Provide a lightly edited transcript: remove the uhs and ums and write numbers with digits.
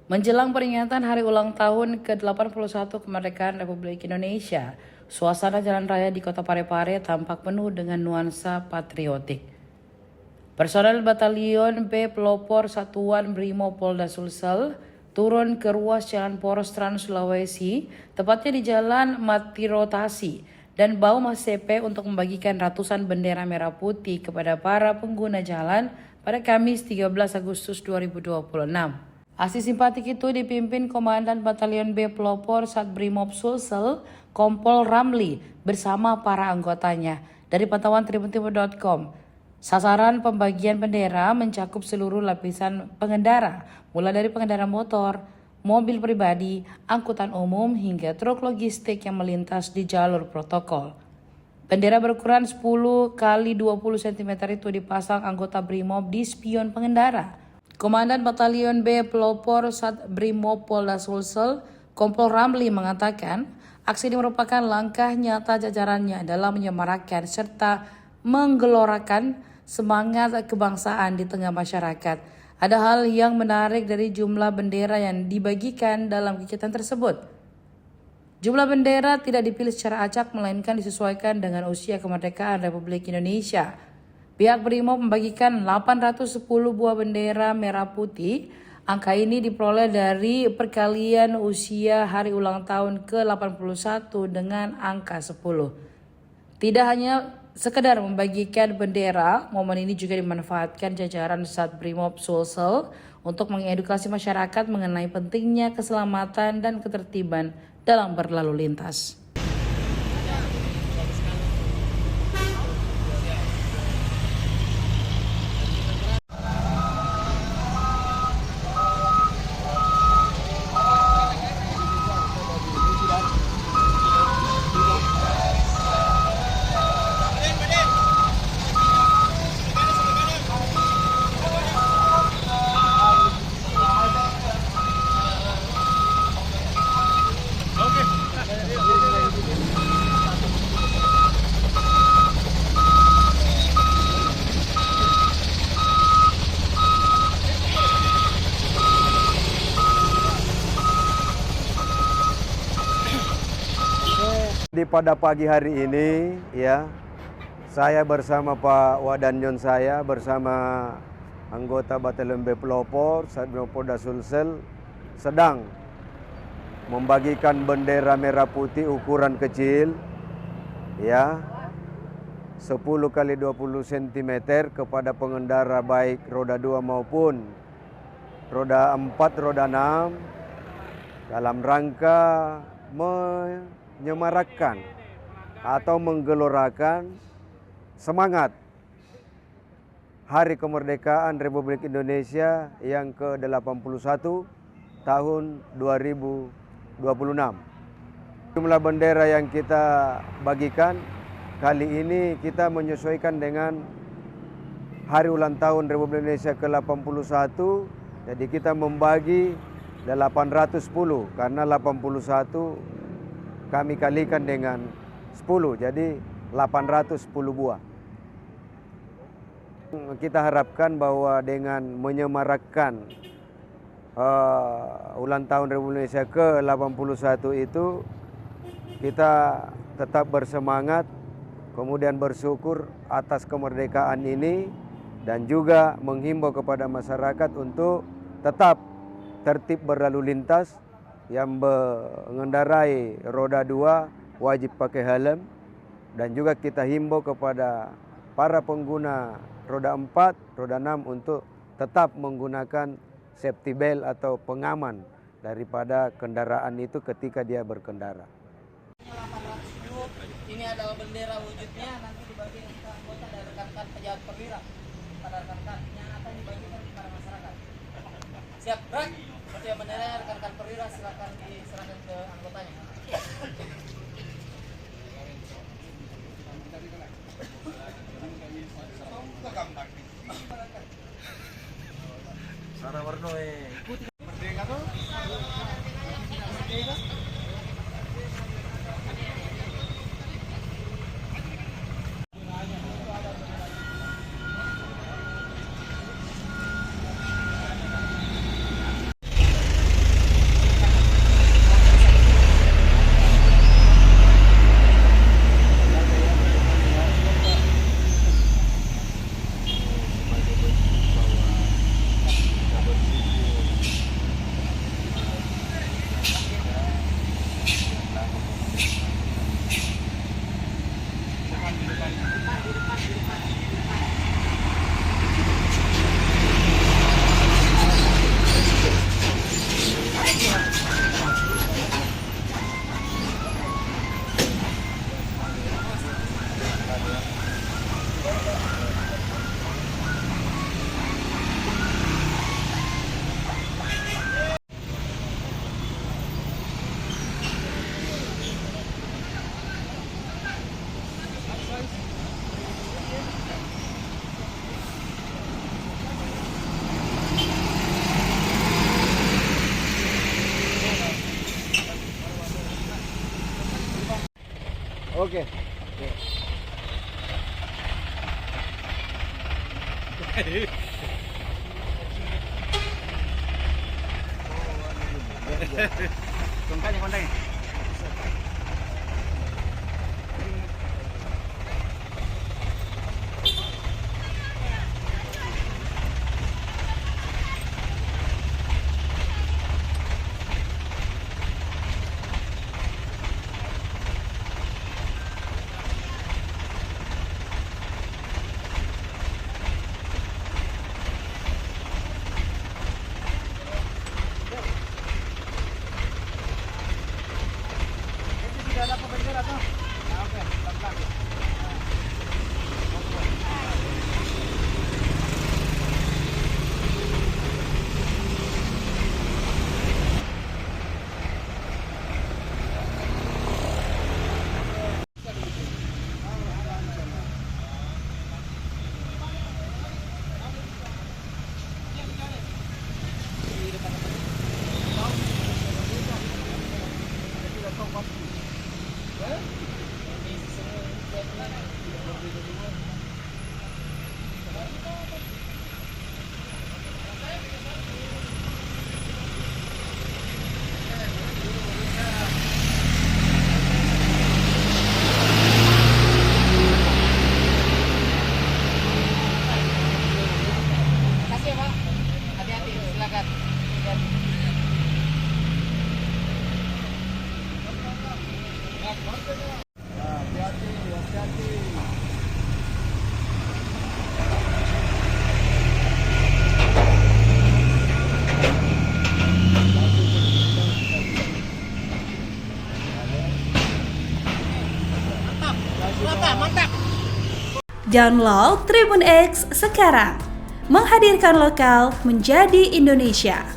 Menjelang peringatan hari ulang tahun ke-81 kemerdekaan Republik Indonesia, suasana jalan raya di Kota Parepare tampak penuh dengan nuansa patriotik. Personel Batalion B Pelopor Satuan Brimob Polda Sulsel turun ke ruas Jalan Poros Trans Sulawesi, tepatnya di Jalan Matirotasi dan Bau Masepe untuk membagikan ratusan bendera merah putih kepada para pengguna jalan pada Kamis 13 Agustus 2026. Aksi simpatik itu dipimpin Komandan Batalion B Pelopor Sat Brimob Sulsel, Kompol Ramli bersama para anggotanya. Dari pantauan tribuntimur.com, sasaran pembagian bendera mencakup seluruh lapisan pengendara, mulai dari pengendara motor, mobil pribadi, angkutan umum, hingga truk logistik yang melintas di jalur protokol. Bendera berukuran 10 x 20 cm itu dipasang anggota Brimob di spion pengendara. Komandan Batalion B Pelopor Sat Brimob Polda Sulsel, Kompol Ramli mengatakan, aksi ini merupakan langkah nyata jajarannya dalam menyemarakkan serta menggelorakan semangat kebangsaan di tengah masyarakat. Ada hal yang menarik dari jumlah bendera yang dibagikan dalam kegiatan tersebut. Jumlah bendera tidak dipilih secara acak, melainkan disesuaikan dengan usia kemerdekaan Republik Indonesia. Pihak Brimob membagikan 810 buah bendera merah putih. Angka ini diperoleh dari perkalian usia hari ulang tahun ke-81 dengan angka 10. Tidak hanya sekedar membagikan bendera, momen ini juga dimanfaatkan jajaran Sat Brimob Sulsel untuk mengedukasi masyarakat mengenai pentingnya keselamatan dan ketertiban dalam berlalu lintas. Pada pagi hari ini ya, saya bersama Pak Wadanyon, saya bersama anggota Batalion B Pelopor Sat Brimob Polda Sulsel sedang membagikan bendera merah putih ukuran kecil ya, 10 x 20 cm kepada pengendara baik roda 2 maupun roda 4, roda 6 dalam rangka menyemarakkan atau menggelorakan semangat Hari Kemerdekaan Republik Indonesia yang ke-81 tahun 2026. Jumlah bendera yang kita bagikan kali ini kita menyesuaikan dengan Hari Ulang Tahun Republik Indonesia ke-81. Jadi kita membagi 810 karena 81 kami kalikan dengan 10, jadi 810 buah. Kita harapkan bahwa dengan menyemarakkan ulang tahun Republik Indonesia ke-81 itu, kita tetap bersemangat, kemudian bersyukur atas kemerdekaan ini, dan juga menghimbau kepada masyarakat untuk tetap tertib berlalu lintas. Yang mengendarai roda 2 wajib pakai helm, dan juga kita himbau kepada para pengguna roda 4, roda 6 untuk tetap menggunakan safety belt atau pengaman daripada kendaraan itu ketika dia berkendara. Ini adalah bendera wujudnya, nanti dibagi ke anggota dan rekan-rekan pejabat perwira pada rekan-rekan yang akan dibagikan kepada masyarakat. Siap, gerak. Seperti yang bendera rekan-rekan perwira silakan diserahkan ke anggotanya. Sarah Warno ikuti merdeka tuh. Oke. Tungkanya kontanya. Sudah ada bendera tuh. Nah, oke, pelan-pelan. Kasih ya Pak, hati-hati, silakan. Hati-hati. Mantap. Download Tribun X sekarang, menghadirkan lokal menjadi Indonesia.